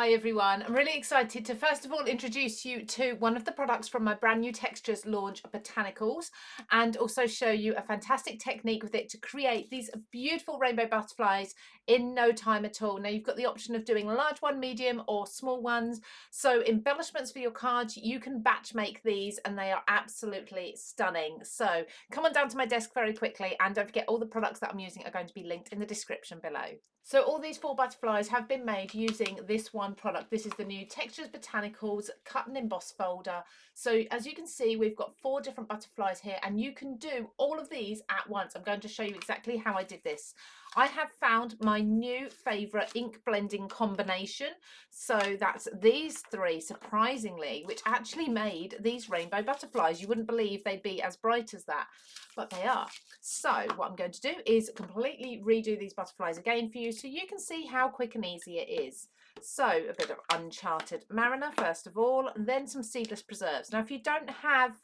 Hi everyone, I'm really excited to first of all introduce you to one of the products from my brand new textures launch, Botanicals, and also show you a fantastic technique with it to create these beautiful rainbow butterflies in no time at all. Now you've got the option of doing a large one, medium or small ones. So embellishments for your cards, you can batch make these and they are absolutely stunning. So come on down to my desk very quickly, and don't forget all the products that I'm using are going to be linked in the description below. So all these 4 butterflies have been made using this one product. This is the new Textures Botanicals Cut and Emboss folder. So as you can see, we've got 4 different butterflies here, and you can do all of these at once. I'm going to show you exactly how I did this. I have found my new favourite ink blending combination. So that's these 3, surprisingly, which actually made these rainbow butterflies. You wouldn't believe they'd be as bright as that, but they are. So what I'm going to do is completely redo these butterflies again for you so you can see how quick and easy it is. So a bit of Uncharted Mariner first of all, and then some seedless preserves. Now if you don't have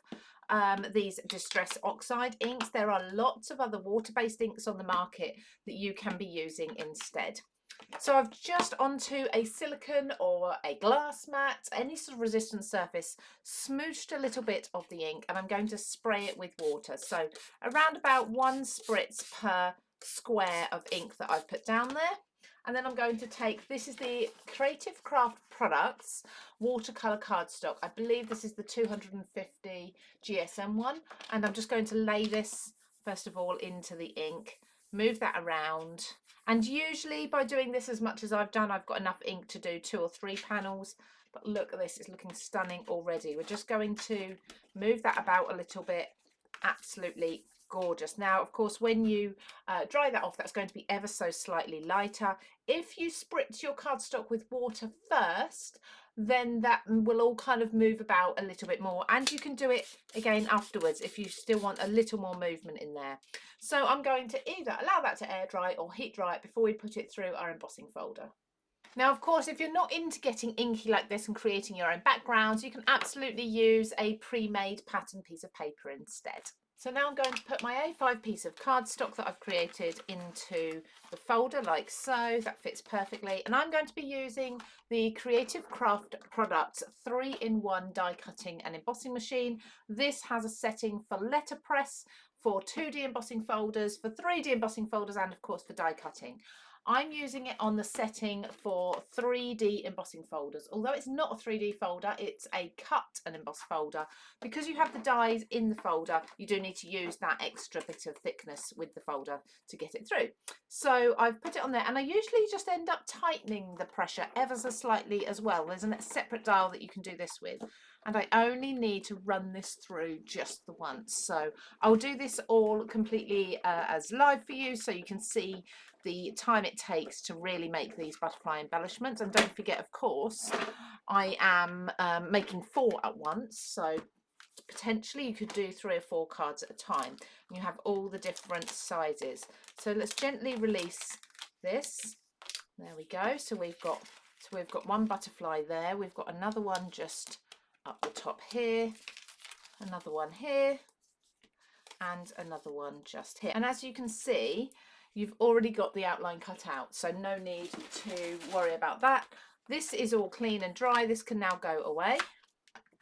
these distress oxide inks, there are lots of other water-based inks on the market that you can be using instead. So I've just onto a silicone or a glass mat, any sort of resistant surface, smooshed a little bit of the ink, and I'm going to spray it with water. So around about 1 spritz per square of ink that I've put down there. And then I'm going to take, this is the Creative Craft Products watercolour cardstock. I believe this is the 250 GSM one. And I'm just going to lay this first of all into the ink, move that around. And usually by doing this as much as I've done, I've got enough ink to do 2 or 3 panels. But look at this, it's looking stunning already. We're just going to move that about a little bit. Absolutely gorgeous. Now, of course, when you dry that off, that's going to be ever so slightly lighter. If you spritz your cardstock with water first, then that will all kind of move about a little bit more, and you can do it again afterwards if you still want a little more movement in there. So I'm going to either allow that to air dry or heat dry it before we put it through our embossing folder. Now, of course, if you're not into getting inky like this and creating your own backgrounds, you can absolutely use a pre-made pattern piece of paper instead. So now I'm going to put my A5 piece of cardstock that I've created into the folder like so. That fits perfectly. And I'm going to be using the Creative Craft Products 3-in-1 die cutting and embossing machine. This has a setting for letterpress, for 2D embossing folders, for 3D embossing folders, and of course for die cutting. I'm using it on the setting for 3D embossing folders. Although it's not a 3D folder, it's a cut and emboss folder. Because you have the dies in the folder, you do need to use that extra bit of thickness with the folder to get it through. So I've put it on there, and I usually just end up tightening the pressure ever so slightly as well. There's a separate dial that you can do this with. And I only need to run this through just the once. So I'll do this all completely as live for you so you can see the time it takes to really make these butterfly embellishments. And don't forget, of course, I am making 4 at once, so potentially you could do 3 or 4 cards at a time. You have all the different sizes. So let's gently release this. There we go. So we've got 1 butterfly there. We've got another one just up the top here, another one here, and another one just here. And as you can see, you've already got the outline cut out, so no need to worry about that. This is all clean and dry. This can now go away.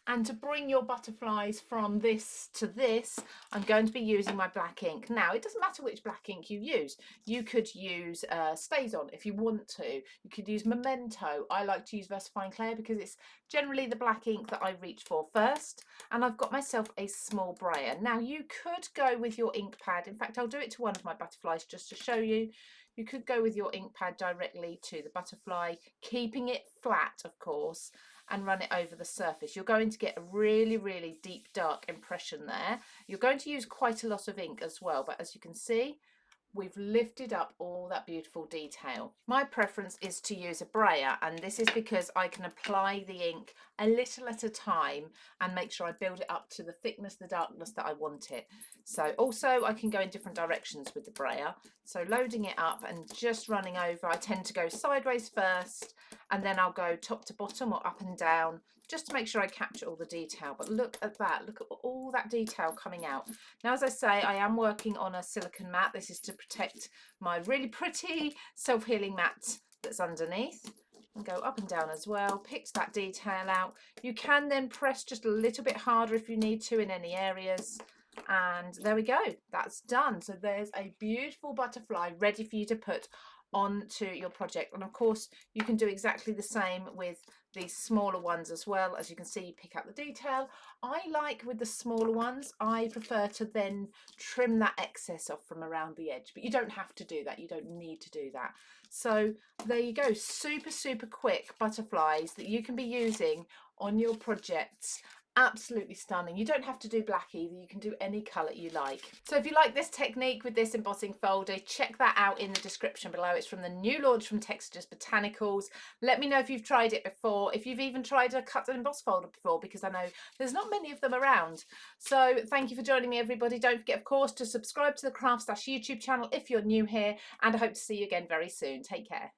And to bring your butterflies from this to this, I'm going to be using my black ink. Now, it doesn't matter which black ink you use. You could use StazOn if you want to. You could use Memento. I like to use VersaFine Clair because it's generally the black ink that I reach for first. And I've got myself a small brayer. Now, you could go with your ink pad. In fact, I'll do it to one of my butterflies just to show you. You could go with your ink pad directly to the butterfly, keeping it flat, of course, and run it over the surface. You're going to get a really, really deep, dark impression there. You're going to use quite a lot of ink as well, but as you can see, we've lifted up all that beautiful detail. My preference is to use a brayer, and this is because I can apply the ink a little at a time and make sure I build it up to the thickness, the darkness that I want it. So also I can go in different directions with the brayer. So loading it up and just running over, I tend to go sideways first, and then I'll go top to bottom or up and down, just to make sure I capture all the detail. But look at that, look at all that detail coming out. Now, as I say, I am working on a silicone mat. This is to protect my really pretty self-healing mat that's underneath. and go up and down as well. Picked that detail out. You can then press just a little bit harder if you need to in any areas. And there we go, that's done. So there's a beautiful butterfly ready for you to put onto your project. And of course you can do exactly the same with these smaller ones as well. As you can see, you pick out the detail. I like with the smaller ones, I prefer to then trim that excess off from around the edge, but you don't have to do that, you don't need to do that. So there you go, super quick butterflies that you can be using on your projects. Absolutely stunning. You don't have to do black either, you can do any colour you like. So if you like this technique with this embossing folder, check that out in the description below. It's from the new launch from Textures, Botanicals. Let me know if you've tried it before, if you've even tried a cut and emboss folder before, because I know there's not many of them around. So thank you for joining me, everybody. Don't forget, of course, to subscribe to the CraftStash YouTube channel if you're new here, and I hope to see you again very soon. Take care.